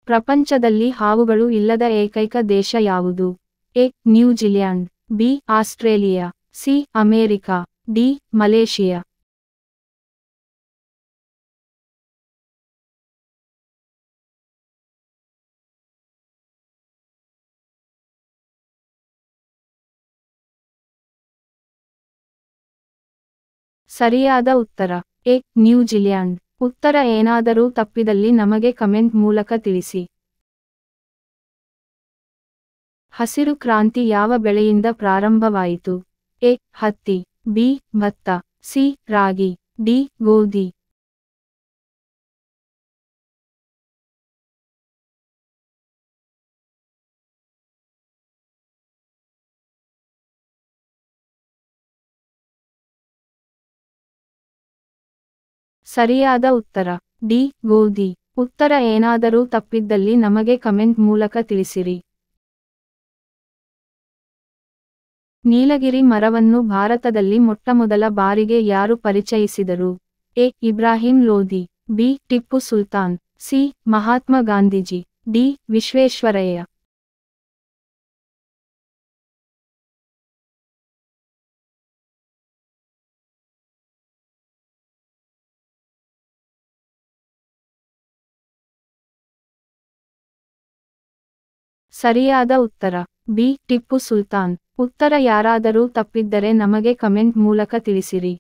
ಪ್ರಪಂಚದಲ್ಲಿ ಹಾವುಗಳು ಇಲ್ಲದ ಏಕೈಕ ದೇಶ ಯಾವುದು? A. New Zealand, B. Australia, C. America, D. Malaysia. ಸರಿಯಾದ ಉತ್ತರ ಎ. ನ್ಯೂಜಿಲ್ಯಾಂಡ್. ಉತ್ತರ ಏನಾದರೂ ತಪ್ಪಿದಲ್ಲಿ ನಮಗೆ ಕಮೆಂಟ್ ಮೂಲಕ ತಿಳಿಸಿ. ಹಸಿರು ಕ್ರಾಂತಿ ಯಾವ ಬೆಳೆಯಿಂದ ಪ್ರಾರಂಭವಾಯಿತು? ಎ. ಹತ್ತಿ, ಬಿ. ಭತ್ತ, ಸಿ. ರಾಗಿ, ಡಿ. ಗೋಧಿ. ಸರಿಯಾದ ಉತ್ತರ ಡಿ. ಗೋಧಿ. ಉತ್ತರ ಏನಾದರೂ ತಪ್ಪಿದ್ದಲ್ಲಿ ನಮಗೆ ಕಮೆಂಟ್ ಮೂಲಕ ತಿಳಿಸಿರಿ. ನೀಲಗಿರಿ ಮರವನ್ನು ಭಾರತದಲ್ಲಿ ಮೊಟ್ಟಮೊದಲ ಬಾರಿಗೆ ಯಾರು ಪರಿಚಯಿಸಿದರು? A. Ibrahim Lodhi, B. Tipu Sultan, C. Mahatma Gandhiji, D. Visvesvaraya. ಸರಿಯಾದ ಉತ್ತರ ಬಿ. ಟಿಪ್ಪು ಸುಲ್ತಾನ್. ಉತ್ತರ ಯಾರಾದರೂ ತಪ್ಪಿದ್ದರೆ ನಮಗೆ ಕಮೆಂಟ್ ಮೂಲಕ ತಿಳಿಸಿರಿ.